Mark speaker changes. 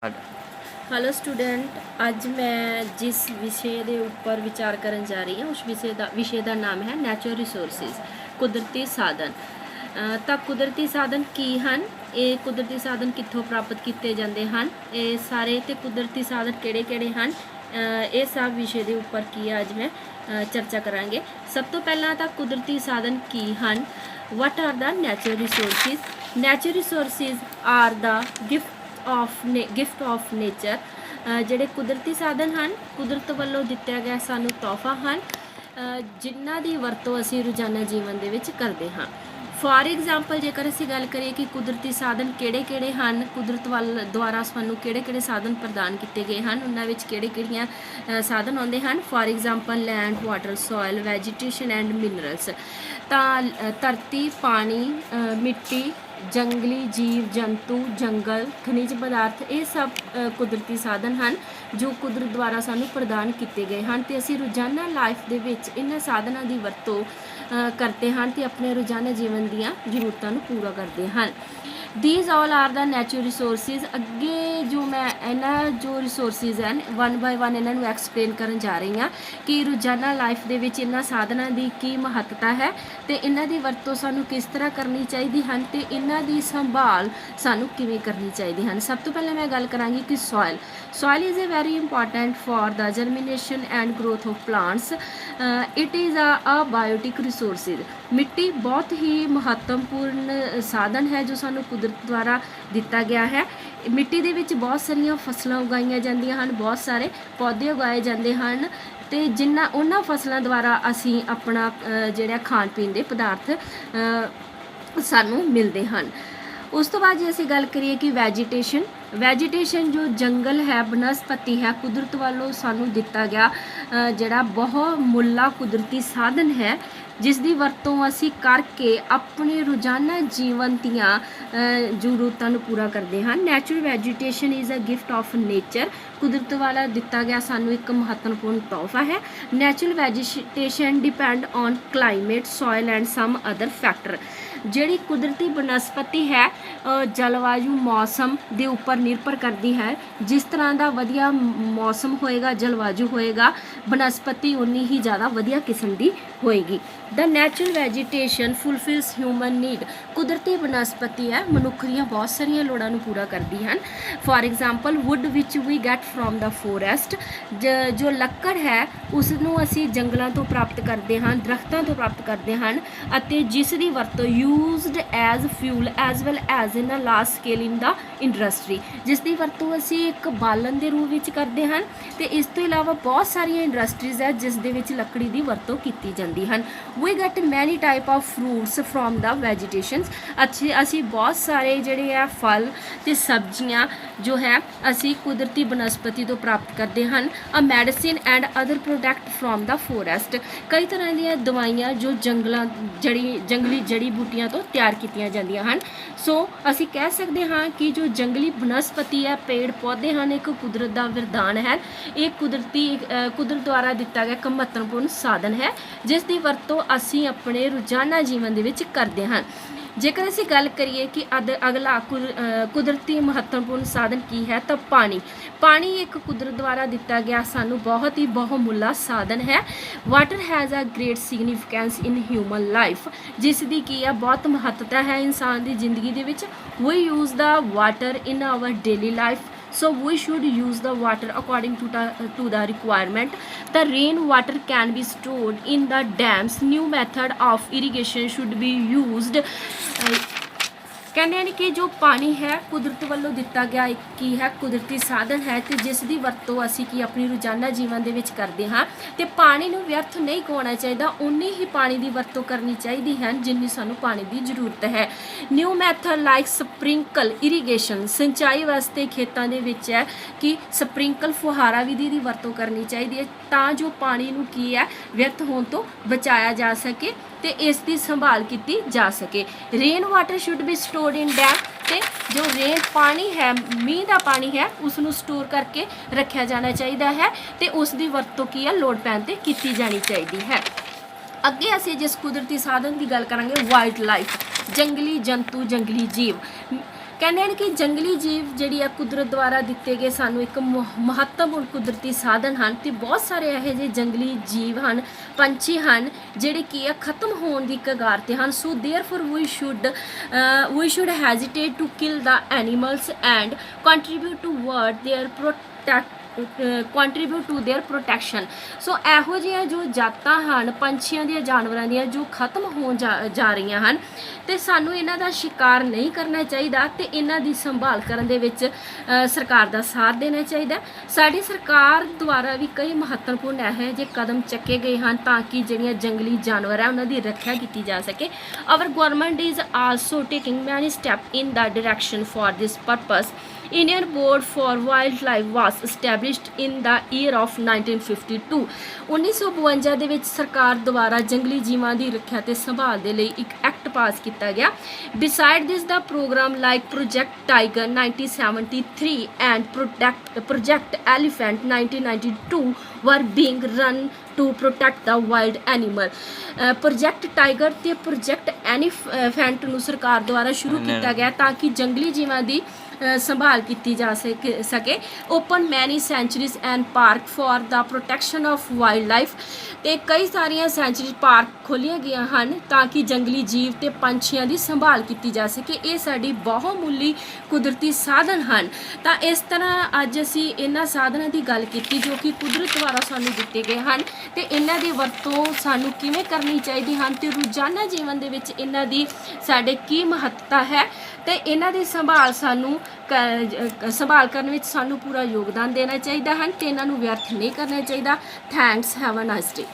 Speaker 1: Hello student, अज मैं जिस विषय के उपर विचार करन जा रही हूँ उस विषय का नाम है नैचुरल रिसोर्सिस, कुदरती साधन। तो कुदरती साधन की हैं, ये कुदरती साधन कित्थों प्राप्त किए जाते हैं, ये सारे तो कुदरती साधन किहड़े-किहड़े हैं, ये सब विषय के उपर की अज मैं चर्चा करांगे। सब तो पहला तो कुदरती साधन की हैं। What are the natural resources? Natural resources are the gift of nature. ਜਿਹੜੇ ਕੁਦਰਤੀ ਸਾਧਨ ਹਨ, ਕੁਦਰਤ ਵੱਲੋਂ ਦਿੱਤਾ ਗਿਆ ਸਾਨੂੰ ਤੋਹਫਾ ਹਨ, ਜਿਨ੍ਹਾਂ ਦੀ ਵਰਤੋਂ ਅਸੀਂ ਰੋਜ਼ਾਨਾ ਜੀਵਨ ਦੇ ਵਿੱਚ ਕਰਦੇ ਹਾਂ। ਫਾਰ ਐਗਜ਼ਾਮਪਲ ਜੇਕਰ ਅਸੀਂ ਗੱਲ ਕਰੀਏ ਕਿ ਕੁਦਰਤੀ ਸਾਧਨ ਕਿਹੜੇ-ਕਿਹੜੇ ਹਨ, ਕੁਦਰਤ ਵੱਲ ਦੁਆਰਾ ਸਾਨੂੰ ਕਿਹੜੇ-ਕਿਹੜੇ ਸਾਧਨ ਪ੍ਰਦਾਨ ਕੀਤੇ ਗਏ ਹਨ, ਉਹਨਾਂ ਵਿੱਚ ਕਿਹੜੇ-ਕਿਹੜੀਆਂ ਸਾਧਨ ਆਉਂਦੇ ਹਨ। For example land, water, soil, vegetation and minerals. ਤਾਂ ਧਰਤੀ, ਪਾਣੀ, ਮਿੱਟੀ, जंगली जीव जंतु, जंगल, खनिज पदार्थ, ये सब कुदरती साधन हैं जो कुदरत द्वारा सानू प्रदान किए गए हैं। तो असी रोजाना लाइफ के विच इन्हां साधनों की वरतों करते हैं तो अपने रोजाना जीवन दीयां जरूरतों नूं पूरा करते हैं। These all are the natural resources. अगे जो मैं इन्हां जो रिसोर्सिस हैं वन बाय वन इन्हां एक्सप्लेन करन जा रही हाँ कि रोजाना लाइफ दे विच इन्हां साधनों की की महत्ता है तो इन्हां दी वरतों सानू किस तरह करनी चाहिए हैं तो इन्हां दी संभाल सानू किवें करनी चाहिए हैं। सब तो पहले मैं गल करांगी कि soil is a very important for the germination and growth of plants. It is a biotic resources. मिट्टी बहुत ही महत्वपूर्ण साधन है जो सानू कुदरत द्वारा दिता गया है। मिट्टी दे विच बहुत सारिया फसलां उगाईयां जांदियां हन, बहुत सारे पौधे उगाए जाते हैं तो जिन्ना उन्हां फसलों द्वारा असी अपना जिहड़ा खाण पीण दे पदार्थ सानू मिलते हैं। उस तो बाद जे असी गल करिए कि वैजीटेशन जो जंगल है, बनस्पति है, कुदरत वालों सानू दिता गया जिहड़ा बहुत मुल्ला कुदरती साधन है जिसकी वरतों असी करके अपने रोजाना जीवन दियां जरूरतों पूरा करते हैं। Natural vegetation is a gift of nature. कुदरत वाला दिता गया सानू एक महत्वपूर्ण तोहफा है। Natural vegetation depend on climate, soil and some other factor. जिहड़ी कुदरती बनस्पति है जलवायु मौसम के उपर निर्भर करती है। जिस तरह का वधिया मौसम होएगा, जलवायु होएगा, बनस्पति उन्नी ही ज़्यादा वधिया किस्म की होएगी। The natural vegetation fulfils human need. कुदरती बनस्पति है मनुख दियां बहुत सारिया लोड़ां नूं पूरा करती हैं। For example wood which we get from the forest. जो लक्कड़ है उसनूं असी जंगलों तो प्राप्त करते हैं, दरख्तों तो प्राप्त करते हैं अते जिस दी वरतों used as fuel as well as in a large scale in the industry. जिस दी वरतों असी एक बालन के रूप में करते हैं तो इस तो इलावा बहुत सारिया इंडस्ट्रीज़ है जिस दे विच लकड़ी की वरतों की जाती हैं। We get many type of fruits from the vegetations. असी बहुत सारे जिहड़े है फल ते सब्जियां जो है असी कुदरती बनस्पति तो प्राप्त करते हैं। A medicine and other product from the forest. कई तरह दी दवाइयां जो जंगली जड़ी बूटियां तो तैयार कीतियां जांदियां हैं। सो असी कह सकते हाँ कि जो जंगली बनस्पति है, पेड़ पौधे हैं, एक कुदरत का वरदान है। एक कुदरत द्वारा दिता गया एक महत्वपूर्ण साधन है जिस की वरतों असी अपने रोजाना जीवन दे विच करते हैं। जेकर असी गल करिए कि अगला कुदरती महत्वपूर्ण साधन की है तो पानी एक कुदरत द्वारा दिता गया सानू बहुत ही बहुमुल्ला साधन है। Water has a great significance in human life. जिस दी की है बहुत महत्ता है इंसान की जिंदगी दे विच। We use the water in our daily life, so we should use the water according to the requirement. The rain water can be stored in the dams. New method of irrigation should be used. कहते हैं कि जो पानी है कुदरत वालों दिता गया की है कुदरती साधन है तो जिस दी वरतों असी की अपनी रोजाना जीवन दे विच करते हाँ तो पानी नूं व्यर्थ नहीं गवाउणा चाहिए, उन्नी ही पानी की वरतों करनी चाहिए है जिन्नी सानू पानी की जरूरत है। New method like sprinkle irrigation. सिंचाई वास्ते खेतों के विच है कि स्प्रिंकल फुहारा विधि की वरतों करनी चाहिए तां जो पानी नूं की है व्यर्थ होने तो बचाया जा सके तो इसकी संभाल की जा सके। Rain water should be stored in dam. तो जो रेन पानी है, मीह का पानी है, उसनों स्टोर करके रखा जाना चाहिए है तो उसकी वरतों की है लोड़ पैन ते की जानी चाहिए है। अगे असी जिस कुदरती साधन की गल करांगे वाइल्ड लाइफ, जंगली जंतु, जंगली जीव। ਕਹਿੰਦੇ ਹਨ ਕਿ ਜੰਗਲੀ ਜੀਵ ਜਿਹੜੀ ਆ ਕੁਦਰਤ ਦੁਆਰਾ ਦਿੱਤੇ ਗਏ ਸਾਨੂੰ ਇੱਕ ਮਹੱਤਵਪੂਰਨ ਕੁਦਰਤੀ ਸਾਧਨ ਹਨ ਤੇ ਬਹੁਤ ਸਾਰੇ ਇਹੋ ਜਿਹੇ ਜੰਗਲੀ ਜੀਵ ਹਨ, ਪੰਛੀ ਹਨ ਜਿਹੜੇ ਕੀ ਆ ਖਤਮ ਹੋਣ ਦੀ ਕਗਾਰ ਤੇ ਹਨ। So therefore we should hesitate to kill the animals and contribute to their protection. So ਇਹੋ ਜਿਹੀਆਂ ਜੋ ਜਾਤਾਂ ਹਨ ਪੰਛੀਆਂ ਦੀਆਂ, ਜਾਨਵਰਾਂ ਦੀਆਂ ਜੋ ਖਤਮ ਹੋਣ ਜਾ ਰਹੀਆਂ ਹਨ ਤੇ ਸਾਨੂੰ ਇਹਨਾਂ ਦਾ ਸ਼ਿਕਾਰ ਨਹੀਂ ਕਰਨਾ ਚਾਹੀਦਾ ਤੇ ਇਹਨਾਂ ਦੀ ਸੰਭਾਲ ਕਰਨ ਦੇ ਵਿੱਚ ਸਰਕਾਰ ਦਾ ਸਾਥ ਦੇਣਾ ਚਾਹੀਦਾ। ਸਾਡੀ ਸਰਕਾਰ ਦੁਆਰਾ ਵੀ ਕਈ ਮਹੱਤਵਪੂਰਨ ਇਹੋ ਜਿਹੇ ਕਦਮ ਚੱਕੇ ਗਏ ਹਨ ਤਾਂ ਕਿ ਜਿਹੜੀਆਂ ਜੰਗਲੀ ਜਾਨਵਰ ਹੈ ਉਹਨਾਂ ਦੀ ਰੱਖਿਆ ਕੀਤੀ ਜਾ ਸਕੇ। Our government is also taking many step in the direction for this purpose. Indian Board for Wildlife was established in the year of 1952। 1952 ਦੇ ਵਿੱਚ ਸਰਕਾਰ ਦੁਆਰਾ ਜੰਗਲੀ ਜੀਵਾਂ ਦੀ ਰੱਖਿਆ ਤੇ ਸੰਭਾਲ ਦੇ ਲਈ ਇੱਕ ਐਕਟ ਪਾਸ ਕੀਤਾ ਗਿਆ। Beside this, the program like Project Tiger 1973 and Project Elephant 1992 were being run to protect the wild animal। Project tiger ਤੇ ਪ੍ਰੋਜੈਕਟ ਐਲੀਫੈਂਟ ਨੂੰ ਸਰਕਾਰ ਦੁਆਰਾ ਸ਼ੁਰੂ ਕੀਤਾ ਗਿਆ ਤਾਂ ਕਿ ਜੰਗਲੀ ਜੀਵਾਂ ਦੀ ਸੰਭਾਲ ਕੀਤੀ ਜਾ ਸਕੇ। Open many sanctuaries and park for the protection of wildlife ਤੇ ਕਈ ਸਾਰੀਆਂ ਸੈਂਚੁਰੀ ਪਾਰਕ ਖੋਲ੍ਹੀਆਂ ਗਈਆਂ ਹਨ ਤਾਂ ਕਿ ਜੰਗਲੀ ਜੀਵ ਤੇ ਪੰਛੀਆਂ ਦੀ ਸੰਭਾਲ ਕੀਤੀ ਜਾ ਸਕੇ। ਇਹ ਸਾਡੀ ਬਹੁਮੁੱਲੀ ਕੁਦਰਤੀ ਸਾਧਨ ਹਨ। ਤਾਂ ਇਸ ਤਰ੍ਹਾਂ ਅੱਜ ਅਸੀਂ ਇਹਨਾਂ ਸਾਧਨਾਂ ਦੀ ਗੱਲ ਕੀਤੀ ਜੋ ਕਿ ਕੁਦਰਤ ਦੁਆਰਾ ਸਾਨੂੰ ਦਿੱਤੇ ਗਏ ਹਨ ਤੇ ਇਹਨਾਂ ਦੀ ਵਰਤੋਂ ਸਾਨੂੰ ਕਿਵੇਂ ਕਰਨੀ ਚਾਹੀਦੀ ਹਨ ਤੇ ਰੋਜ਼ਾਨਾ ਜੀਵਨ ਦੇ ਵਿੱਚ ਇਹਨਾਂ ਦੀ ਸਾਡੇ ਕੀ ਮਹੱਤਤਾ ਹੈ ਤੇ ਇਹਨਾਂ ਦੀ ਸੰਭਾਲ ਕਰਨ ਵਿੱਚ ਸਾਨੂੰ ਪੂਰਾ ਯੋਗਦਾਨ ਦੇਣਾ ਚਾਹੀਦਾ ਹਨ ਤੇ ਇਹਨਾਂ ਨੂੰ ਵਿਅਰਥ ਨਹੀਂ ਕਰਨਾ ਚਾਹੀਦਾ। Thanks, have a nice day.